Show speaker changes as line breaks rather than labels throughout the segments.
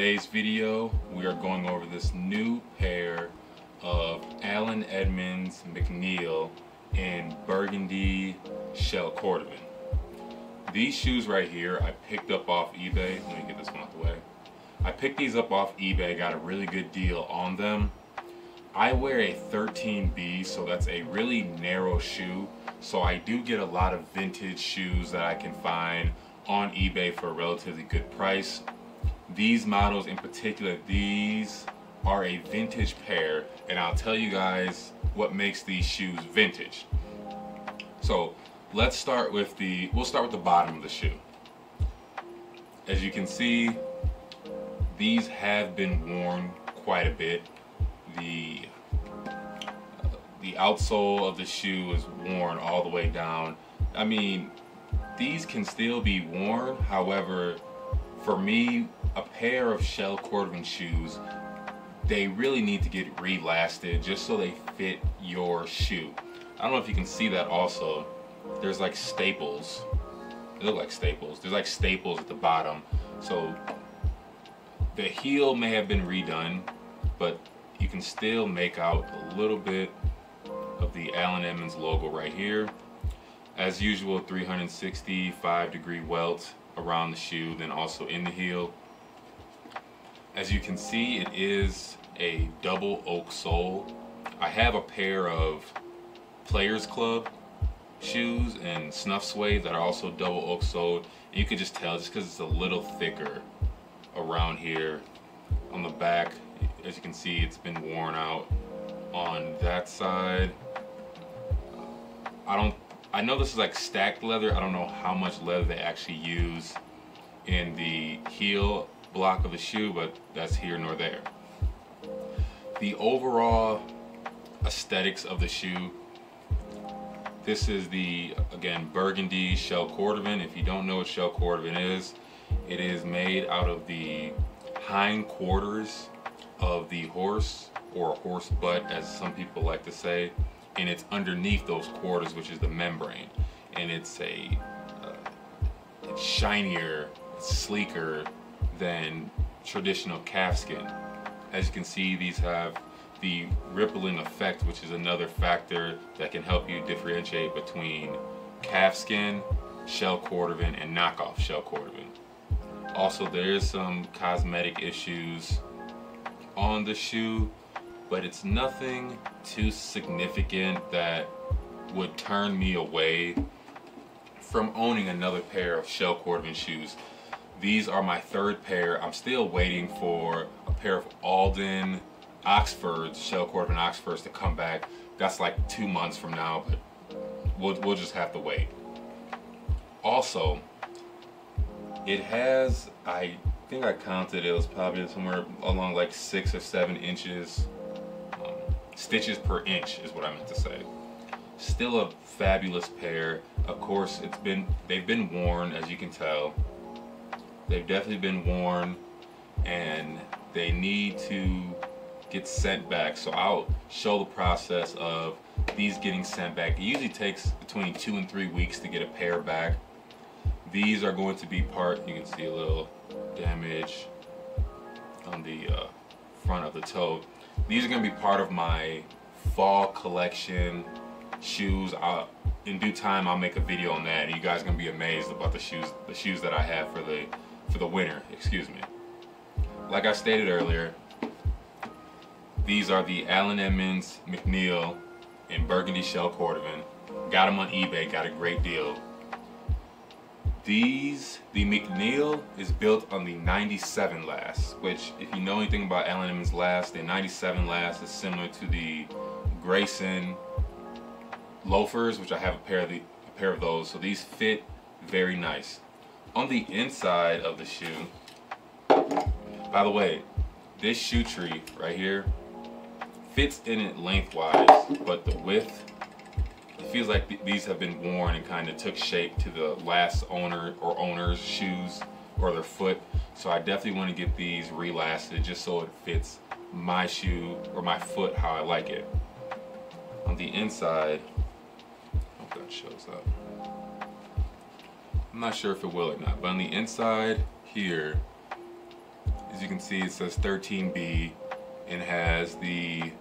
today's video, we are going over this new pair of Edmonds McNeil in burgundy shell Cordovan. These shoes right here I picked up off eBay. Let me get this one out the way. I picked these up off eBay, got a really good deal on them. I wear a 13B, so that's a really narrow shoe. So I do get a lot of vintage shoes that I can find on eBay for a relatively good price. These models in particular, these are a vintage pair, and I'll tell you guys what makes these shoes vintage. So let's start with we'll start with the bottom of the shoe. As you can see, these have been worn quite a bit. The outsole of the shoe is worn all the way down. I mean, these can still be worn. However, for me, a pair of shell Cordovan shoes, they really need to get re-lasted just so they fit your shoe. I don't know if you can see that also. There's like staples. They look like staples. There's like staples at the bottom. So the heel may have been redone, but you can still make out a little bit of the Edmonds logo right here. As usual, 365-degree welt around the shoe, then also in the heel. As you can see, it is a double oak sole. I have a pair of Players Club shoes and snuff suede that are also double oak soled. You could just tell just because it's a little thicker around here on the back. As you can see, it's been worn out on that side. I know this is like stacked leather. I don't know how much leather they actually use in the heel block of the shoe, but that's here nor there. The overall aesthetics of the shoe, this is the, again, burgundy shell Cordovan. If you don't know what shell Cordovan is, it is made out of the hind quarters of the horse, or horse butt as some people like to say, and it's underneath those quarters, which is the membrane, and it's shinier, sleeker than traditional calfskin. As you can see, these have the rippling effect, which is another factor that can help you differentiate between calfskin, shell Cordovan, and knockoff shell Cordovan. Also, there is some cosmetic issues on the shoe, but it's nothing too significant that would turn me away from owning another pair of shell Cordovan shoes. These are my third pair. I'm still waiting for a pair of Alden Oxfords, shell Cordovan Oxfords, to come back. That's like 2 months from now, but we'll just have to wait. Also, it has, I think I counted, it was probably somewhere along like 6 or 7 inches, stitches per inch is what I meant to say. Still a fabulous pair. Of course, they've been worn, as you can tell. They've definitely been worn, and they need to get sent back. So I'll show the process of these getting sent back. It usually takes between 2 and 3 weeks to get a pair back. These are going to be part, you can see a little damage on the front of the toe. These are going to be part of my fall collection shoes. In due time, I'll make a video on that. You guys are going to be amazed about the shoes that I have for the winter. Excuse me. Like I stated earlier, these are the Edmonds McNeil in burgundy shell Cordovan. Got them on eBay. Got a great deal. The McNeil is built on the 97 last, which, if you know anything about Edmonds last, the 97 last is similar to the Grayson loafers, which I have a pair of those. So these fit very nice. On the inside of the shoe, by the way, this shoe tree right here fits in it lengthwise, but the width, it feels like these have been worn and kind of took shape to the last owner or owner's shoes or their foot. So I definitely want to get these re-lasted just so it fits my shoe or my foot how I like it. On the inside, I hope that shows up. I'm not sure if it will or not, but on the inside here, As you can see, it says 13B and has the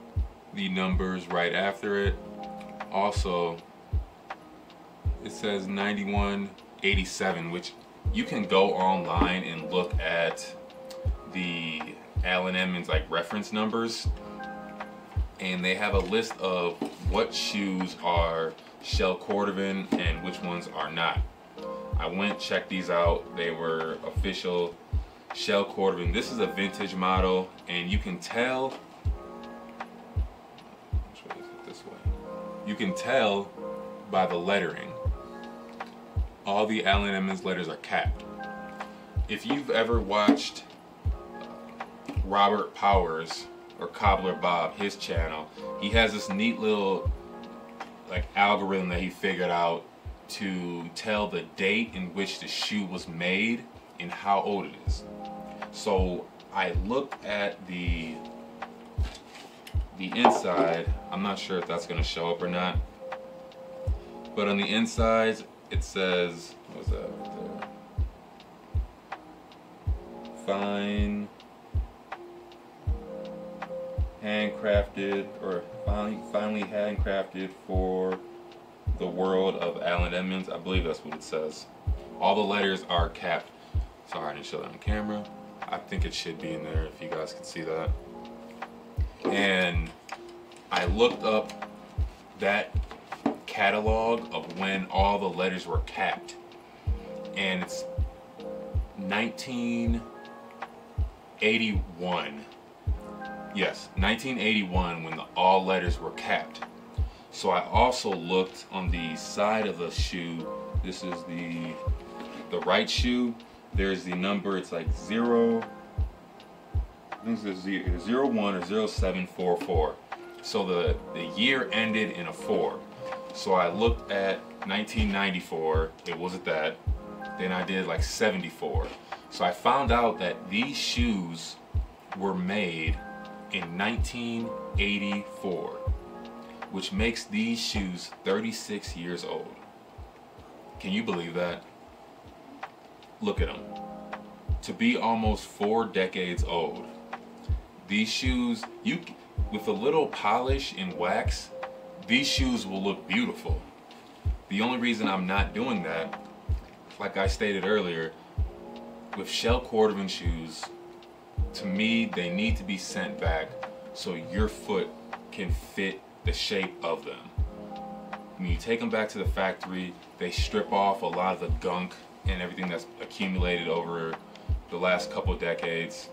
numbers right after it. Also, it says 9187, which you can go online and look at the Allen Edmonds like reference numbers, and they have a list of what shoes are shell Cordovan and which ones are not. I went, checked these out. They were official shell Cordovan. This is a vintage model, and you can tell, this way, you can tell by the lettering. All the Allen Edmonds letters are capped. If you've ever watched Robert Powers or Cobbler Bob, his channel, he has this neat little like algorithm that he figured out to tell the date in which the shoe was made and how old it is. So I looked at the inside. I'm not sure if that's going to show up or not, but on the inside it says, what was that right there? Fine handcrafted, or finally handcrafted for the world of Allen Edmonds. I believe that's what it says. All the letters are capped. Sorry, I didn't show that on camera. I think it should be in there if you guys can see that. And I looked up that catalog of when all the letters were capped, and it's 1981. Yes, 1981 when all letters were capped. So I also looked on the side of the shoe. This is the right shoe. There's the number. It's like 0. I think it's 01 or 0744. So the year ended in a 4. So I looked at 1994. It wasn't that. Then I did like 74. So I found out that these shoes were made in 1984, which makes these shoes 36 years old. Can you believe that? Look at them. To be almost 4 decades old, these shoes, with a little polish and wax, these shoes will look beautiful. The only reason I'm not doing that, like I stated earlier, with shell Cordovan shoes, to me, they need to be sent back so your foot can fit the shape of them. When you take them back to the factory, they strip off a lot of the gunk and everything that's accumulated over the last couple of decades.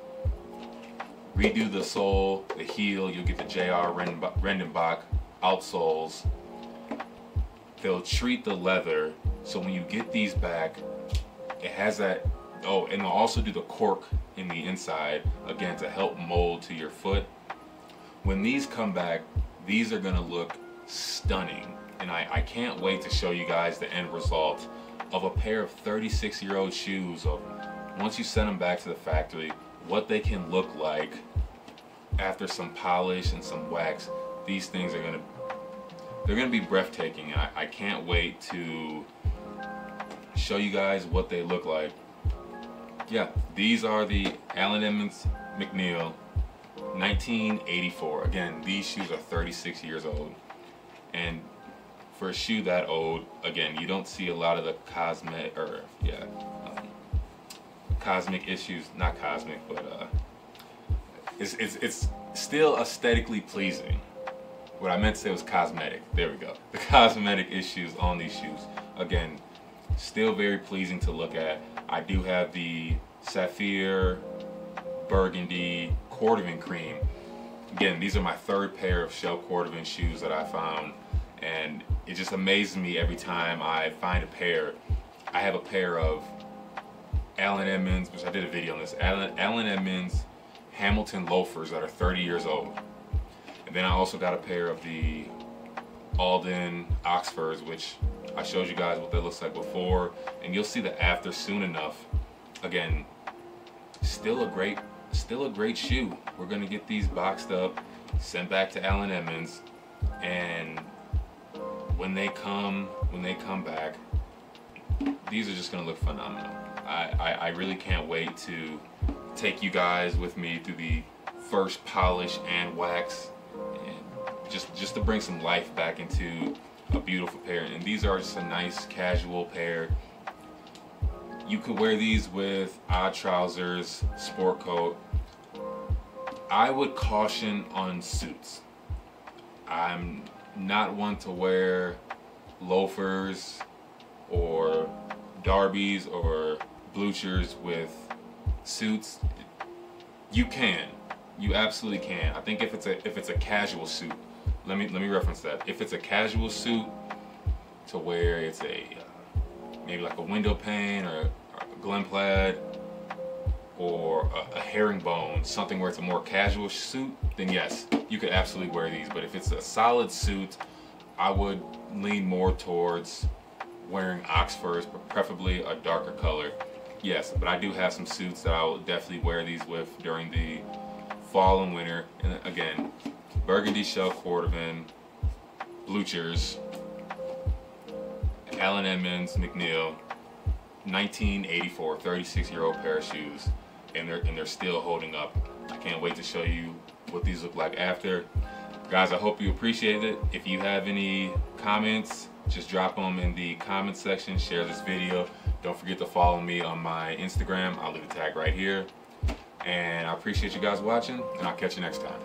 Redo the sole, the heel, you'll get the J.R. Redenbach outsoles. They'll treat the leather, so when you get these back, it has that, oh, and they'll also do the cork in the inside, again, to help mold to your foot. When these come back, these are gonna look stunning. And I can't wait to show you guys the end result of a pair of 36-year-old shoes of, once you send them back to the factory, what they can look like after some polish and some wax. These things are they're gonna be breathtaking. I can't wait to show you guys what they look like. Yeah, these are the Allen Edmonds McNeil 1984. Again, these shoes are 36 years old. And for a shoe that old, again, you don't see a lot of the cosmetic issues, not cosmic, but it's still aesthetically pleasing. What I meant to say was cosmetic. There we go. The cosmetic issues on these shoes, again, still very pleasing to look at. I do have the Sapphire Burgundy Cordovan cream. Again, these are my 3rd pair of shell Cordovan shoes that I found, and it just amazes me every time I find a pair. I have a pair of Allen Edmonds, which I did a video on this, Allen Edmonds Hamilton loafers that are 30 years old. And then I also got a pair of the Alden Oxfords, which I showed you guys what that looks like before, and you'll see the after soon enough. Again, still a great shoe. We're gonna get these boxed up, sent back to Allen Edmonds, and when they come back, these are just gonna look phenomenal. I really can't wait to take you guys with me through the first polish and wax, and just to bring some life back into a beautiful pair. And these are just a nice casual pair. You could wear these with odd trousers, sport coat. I would caution on suits. I'm not one to wear loafers or derbies or bluchers with suits. You can, you absolutely can. I think if it's a casual suit, let me reference that. If it's a casual suit to where it's a maybe like a window pane or a Glen plaid or a herringbone, something where it's a more casual suit, then yes, you could absolutely wear these. But if it's a solid suit, I would lean more towards wearing Oxfords, but preferably a darker color. Yes, but I do have some suits that I will definitely wear these with during the fall and winter. And again, burgundy shell Cordovan, bluchers, Allen Edmonds McNeil, 1984, 36-year-old pair of shoes, and they're still holding up. I can't wait to show you what these look like after. Guys, I hope you appreciated it. If you have any comments, just drop them in the comment section. Share this video. Don't forget to follow me on my Instagram. I'll leave a tag right here. And I appreciate you guys watching, and I'll catch you next time.